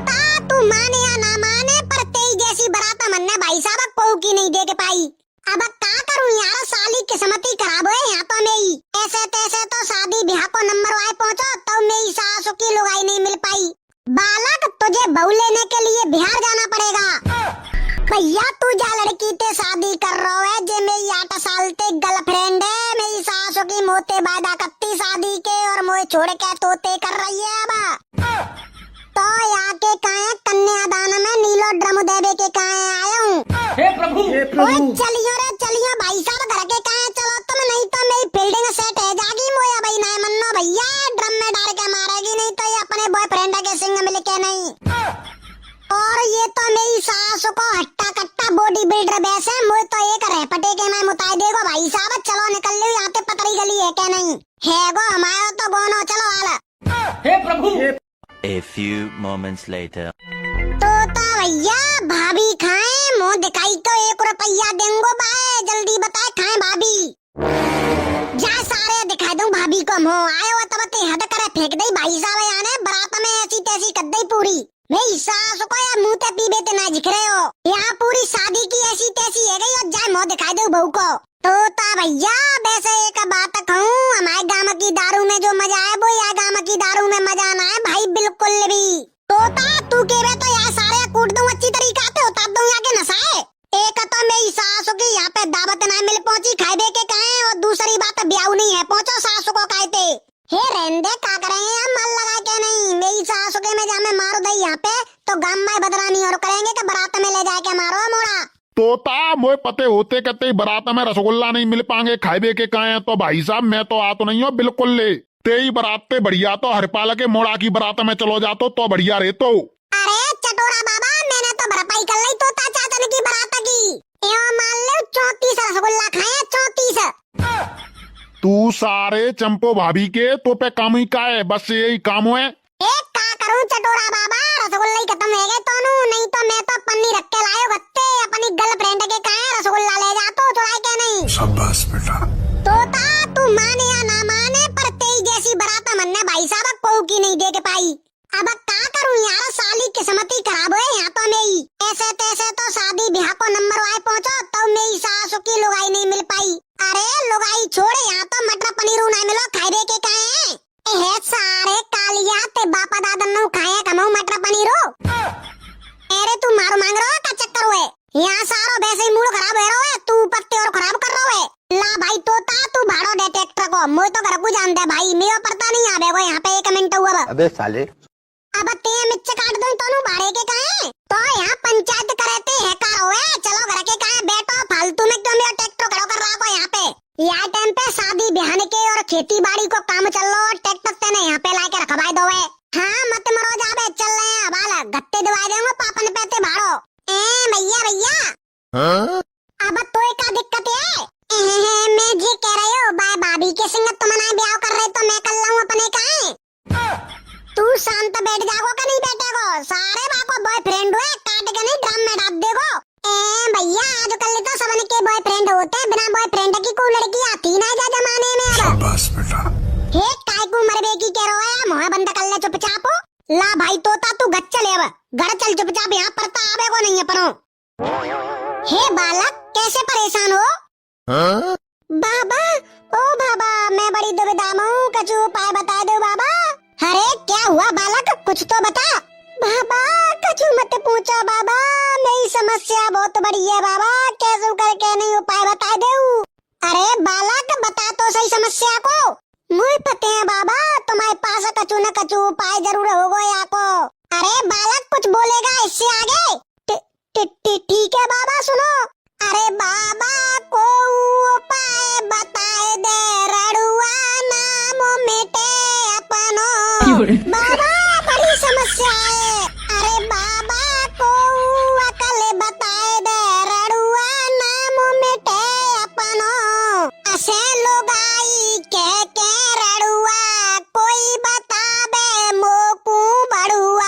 तोता तू माने या ना माने पर तेरी जैसी बरात हमने भाई साहब को की नहीं दे के पाई। अब का करूं यार, साली किस्मत ही खराब है यहाँ तो मेरी। ऐसे तैसे तो शादी ब्याह को नंबर आए पहुँचो तो मेरी सासू की लुगाई नहीं मिल पाई। बालक तुझे बहू लेने के लिए बिहार जाना पड़ेगा। भैया तू जा लड़की ते शादी कर रहा है जे मेरी 8 साल ते गर्लफ्रेंड है। मेरी सासू की मोते वादा करती शादी के और मोए छोड़ के तोते कर रही है। अब तो यहाँ के काहे कन्यादान में नीलो ड्रम देवे के काहे आया हूँ। हे प्रभु चलियो रे चलियो भाई साहब घर के काहे चलो तुम, नहीं तो मेरी फील्डिंग सेट है जागी मोया भाई ना मन्नो भैया ड्रम में डाल के मारेगी, नहीं तो ये अपने बॉयफ्रेंड के सिंग मिल के नहीं। और ये तो मेरी सास को हट्टा कट्टा बॉडी बिल्डर वैसे मुझे तो एक रेपटे के मैं मुताई देगो भाई साहब। चलो निकल लो यहाँ पे पतरी गली है क्या नहीं है गो हमारा तो गोनो चलो आला। हे प्रभु। A few moments later. तोता भैया भाभी खाए मुँह दिखाई तो 1 रुपया देंगो बाय जल्दी बताए खाए भाभी। जा सारे दिखा दूं भाभी को मुँह आयो तब ते हद करे फेंक दई भाई साहब यहाँ ने बरात में ऐसी तैसी कर दई पूरी। मेरी सास को या मुँह ते पीबे ते ना दिख रहे हो, यहाँ पूरी शादी की ऐसी तैसी है गई और जाए मुँह दिखाई दो बहू को। तोता भैया वैसे एक बात कहूँ, हमारे गाँव की दारू में जो मजा है वो यहाँ गाँव की दारू में मजा ना है भाई बिल्कुल भी। तोता तू के वे तो यहाँ सारे कूट दूं अच्छी तरीका से उतार दूं यहाँ के नसाए। एक तो मेरी सासू की यहाँ पे दावत ना मिल पहुँची खाए के कहे, और दूसरी बात ब्याह नहीं है पहुँचो सासू को कहते हे रेंदे का करेंगे हम मन लगा के नहीं। मेरी सासू के में जामे मारो दई यहाँ पे तो गाँव में बदनामी और करेंगे कि बारात में ले जाके मारो मोड़ा। तोता मोए पते होते कहते बारात में रसगुल्ला नहीं मिल पाएंगे खाए के काहे तो भाई साहब मैं तो आ तो नहीं हूँ बिल्कुल ले। तेरी बारात पे बढ़िया तो हरपाल के मोड़ा की बारात में चलो जातो तो बढ़िया रे तो। अरे चटोरा बाबा मैंने तो भरपाई कर ली तोता चाचन की बारात की। एवं मान लो 34 रसगुल्ला खाए 34। तू सारे चंपो भाभी के तो पे काम ही का है, बस यही काम है। एक का करूं चटोरा बाबा रसगुल्ला ही खत्म हो गए तो नहीं तो मैं तो पन्नी रख के लायो गत्ते अपनी गर्लफ्रेंड के कहे रसगुल्ला ले जा तो चुराए के नहीं। शाबाश बेटा। तोता तू माने या ना माने पर तेरी जैसी बारात हमने भाई साहब को की नहीं दे के पाई। अब का करूं यार, साली किस्मत ही खराब है यहाँ तो मेरी। ऐसे तैसे तो शादी ब्याह को नंबर आए पहुँचो तो मेरी सासू की लुगाई नहीं मिल पाई। अरे लुगाई छोड़े यहाँ तो मटर पनीर नहीं मिलो खाए के कहे है सारे कालिया ते बापा दादा नु खाए कमाऊ मटर पनीर हो। अरे तू मारो मांग रहा है का चक्कर हुए यहाँ सारो वैसे ही मूड खराब है रहा है तू पत्ते और खराब कर रहा है। ला भाई तोता तू भाड़ो दे ट्रैक्टर को मुझे तो घर को जानते भाई मेरा पता नहीं आवे को यहाँ पे 1 मिनट हुआ। अबे साले अब ते मिर्च काट दो तो भाड़े के कहे तो यहाँ पंचायत करते है का हुए। चलो घर के कहे बैठो फालतू में क्यों मेरा ट्रैक्टर खड़ो कर रहा को यहाँ पे। यह टाइम पे शादी ब्याह के और खेती बाड़ी को काम चल रहा और ट्रैक्टर तेने यहाँ पे लाके रखवाई दो है। हाँ मत मरो जाबे चल रहे हैं बाला गत्ते दवाई देंगे पापन पैते भाड़ो ए भैया भैया। अब तो का दिक्कत है मैं जी कह रही हूँ बाय भाभी के संग तुम ना ब्याह कर रहे तो मैं कर लाऊं अपने कहे। तू शांत बैठ जागो का नहीं बैठेगो सारे बाको बॉयफ्रेंड हुए काट के नहीं ड्रम में डाल देगो। ए भैया आजकल तो सबने के बॉयफ्रेंड होते बिना बॉयफ्रेंड की कोई लड़की आती ना जा जमाने में। शाबाश बेटा। हे काय को मरबे की कह रहा है मुंह बंद कर ले चुपचाप। ला भाई तोता तू घर चले अब घर चल चुपचाप यहाँ पर तो आवे को नहीं है परो। हे बालक कैसे परेशान हो। बाबा ओ बाबा मैं बड़ी दुविधा में हूँ कुछ उपाय बता दो बाबा। अरे क्या हुआ बालक कुछ तो बता। बाबा कुछ मत पूछो बाबा मेरी समस्या बहुत बड़ी है बाबा कैसे करके नहीं उपाय बता दे। अरे बालक बता तो सही समस्या को। मुझे पते है बाबा तुम्हारे पास कछु न कछु उपाय जरूर होगा या को। अरे बालक कुछ बोलेगा इससे आगे। ठीक है बाबा सुनो। अरे बाबा को उपाय बताए दे रड़ुआ नाम मिटे अपनो। बाबा बड़ी समस्या है। अरे बाबा को अकल बताए दे रड़ुआ नाम मिटे अपनो। असे लोगाई के रड़ुआ कोई बताबे मोकू बड़ुआ।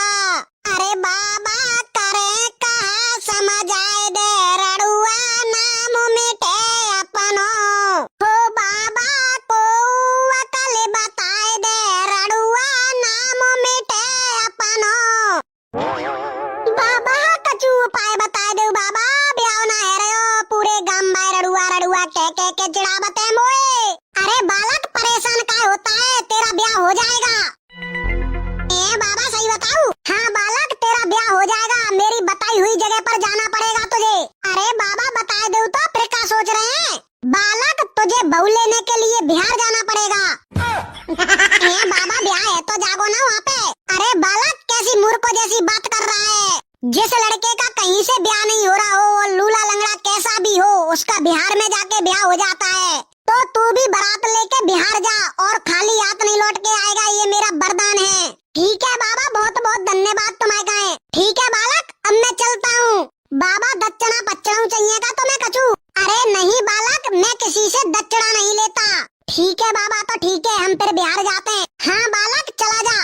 से ब्याह नहीं हो रहा हो और लूला लंगड़ा कैसा भी हो, उसका बिहार में जाके ब्याह हो जाता है। तो तू भी बारात लेके बिहार जा और खाली हाथ नहीं लौट के आएगा, ये मेरा वरदान है। ठीक है बाबा, बहुत बहुत धन्यवाद तुम्हारे का है। ठीक है बालक, अब मैं चलता हूँ। बाबा दक्षिणा पच्चणों चाहिएगा तो मैं कछू। अरे नहीं बालक, मैं किसी से दक्षिणा नहीं लेता। ठीक है बाबा, तो ठीक है, हम फिर बिहार जाते हैं। हाँ बालक, चला जा।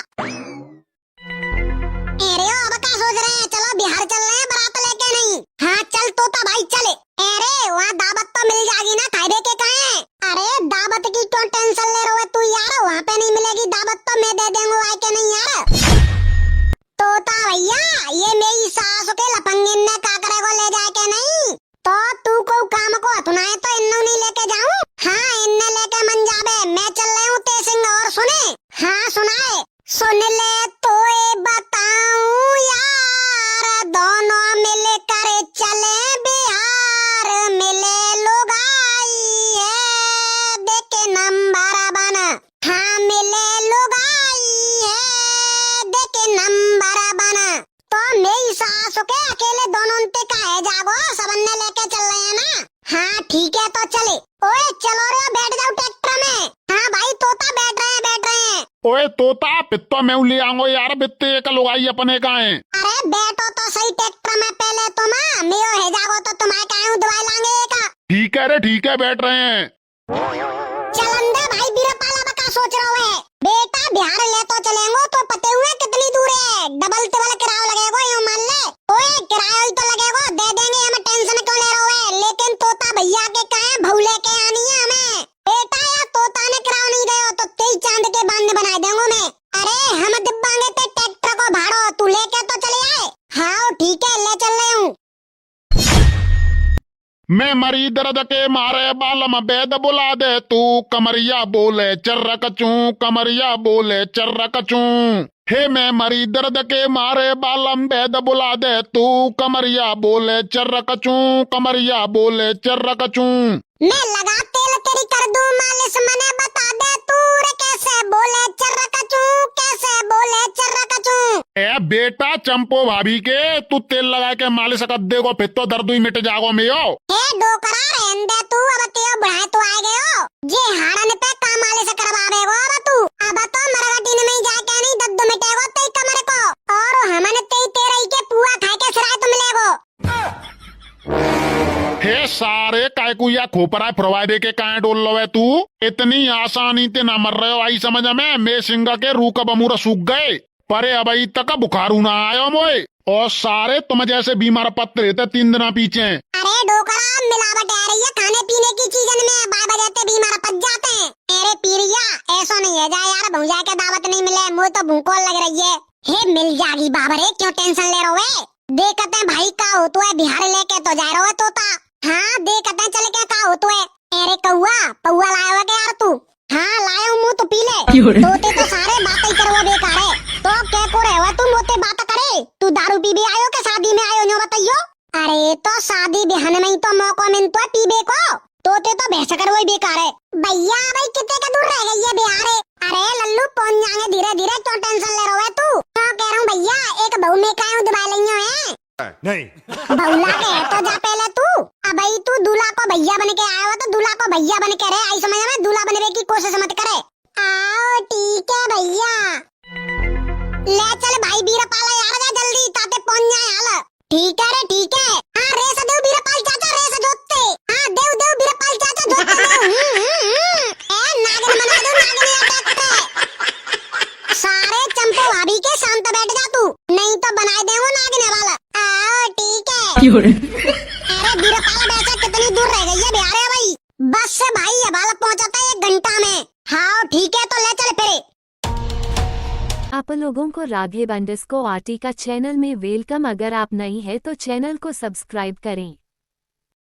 अरे ओ, अब क्या सोच रहे हैं, चलो बिहार चल रहे हैं बारात लेके नहीं। हाँ चल तोता भाई चले। अरे वहाँ दावत तो मिल जाएगी ना, खाए के कहे। अरे दावत की क्यों टेंशन ले रहे हो तू यार, वहाँ पे नहीं मिलेगी दावत तो मैं दे दूंगा, आए के नहीं यार। तोता भैया, ये मेरी सास के लफंगिन ने का करे को ले जाए के नहीं, तो तू को काम को हथुनाए तो इन्नु नहीं लेके जाऊं। हाँ इन्ने लेके मन जाबे, मैं चल रही हूँ तेसिंग। और सुने, हाँ सुनाए। सुन ले तो ये बताऊं यार, दोनों मिल कर चले बिहार, मिले लोग आई है देखे नंबर बन। हाँ मिले लोग आई है देखे नंबर बन। तो मेरी सास के अकेले दोनों ते काहे जागो, सबने लेके चल रहे हैं ना। हाँ ठीक है तो चले। ओए चलो रे, बैठ जाओ ट्रैक्टर में। हाँ भाई तोता बैठ रहे हैं, बैठ रहे हैं। ओए तोता, पित्तो मैं ले आऊंगा यार, बित्ते एक लुगाई अपने का है। अरे बैठो तो सही ट्रैक्टर में पहले तुम, मैं है जागो तो तुम्हारे का दवाई लांगे का। ठीक है रे, ठीक है, बैठ रहे हैं। चल अंदर भाई, बीरपाला बका सोच रहा है। बेटा बिहार ले तो चलेंगे तो पते हुए कितनी दूर है, डबल टिबल किराया लगेगा, यूं मान ले। ओए किराया ही तो लगेगा, दे देंगे, हमें टेंशन क्यों ले रहे हो। लेकिन तोता भैया के कहे भऊ लेके आनी है हमें। बेटा या तोता ने किराया नहीं दे तो तेई चांद के बांध बना दूंगा मैं। अरे हम दिब्बांगे ते ट्रैक्टर को भाड़ो, तू लेके तो चले आए। हाँ ठीक है, ले चल रही हूँ। मैं मरी दर्द के मारे बालम बेद बुला दे तू, कमरिया बोले चर्रकचू, कमरिया बोले चर्रकचू। हे मैं मरी दर्द के मारे बालम बेद बुला दे तू, कमरिया बोले चर्रकचू, कमरिया बोले चर्रकचू। मैं लगा तेल तेरी कर दूं मालिश, मने बता दे तू रे कैसे बोले चर्रकचू, कैसे बोले चर्रकचू। ए बेटा चंपो भाभी के, तू तेल लगा के मालिश कर देगो, फिर तो दर्द ही मिट जागो मेयो। हे डोकरा रहन दे तू, अब तेरे बुढ़ाए तो आ गए हो, जे हाड़न पे का मालिश करवावेगो अब तू। अब तो मरगटीन में जा के नहीं दद्दू मिटेगो तेरी कमर को, और हमन तेरे के पुआ खाए के सिराय तो मिलेगो। हे सारे कायकुया खोपरा फरवादे के काहे डोल लो है तू, इतनी आसानी ते ना मर रहे हो आई समझ में। मैं सिंगा के रू का बमूरा सूख गए, परे अभी तक बुखारू ना आयो मोए, और सारे तुम जैसे बीमार पत्ते रहते 3 दिन पीछे। अरे डोकरा, मिलावट आ रही है खाने पीने की चीजन में, बाबा जाते बीमार पच जाते हैं। अरे पीरिया ऐसा नहीं है, जा यार भौजा के दावत नहीं मिले, मुझे तो भूख लग रही है। हे मिल जाएगी बाबा रे, क्यों टेंशन ले रहे हो। देखते हैं भाई का हो तो है, बिहार लेके तो जा रहे हो तोता। हाँ देखते हैं चल के का हो तो है। अरे कौआ पौआ लाया हुआ यार तू। हाँ लाया हूँ, मुँह तो पी ले। तोते तो सारे बातें करवा बेकार है, तो क्या को रहे हो तुम मोते बात करे। तू दारू पी भी आयो के शादी में आयो, नो बताइयो। अरे तो शादी बिहान में ही तो मौका मिलता है पीबे को, तोते तो भैंस कर वही बेकार है। भैया भाई कितने का दूर रह गई है बिहार। अरे लल्लू पहुंच जाएंगे धीरे धीरे, क्यों टेंशन ले रहे हो तू। तो कह रहा हूँ भैया, एक बहू में का दबा लियो है नहीं। बउला के तो जा पहले तू। अब तू दूल्हा को भैया बन के आया हो तो दूल्हा को भैया बन के रहे, आई समझ में, दूल्हा बनने की कोशिश मत करे। आओ ठीक है भैया, ले चल भाई बीरपाला यार, जा जल्दी ताते पहुंच जाए हाल। ठीक है रे ठीक है। हाँ रेस देव बीरपाल चाचा, रेस जोतते। हाँ देव बीरपाल चाचा जोतते। ए नागिन बना दो, नागिन अटैक। सारे चंपो भाभी के शांत बैठ जा तू, नहीं तो बना देंगे नागिन वाला। आओ ठीक है। अरे बीरपाला वैसे कितनी दूर रह गई है बिहार भाई। बस से भाई अबाला पहुंचाता है 1 घंटा में। हाँ ठीक है तो ले चल फिर। आप लोगों को राघव अंडरस्कोर आर्टी का चैनल में वेलकम। अगर आप नई है तो चैनल को सब्सक्राइब करें।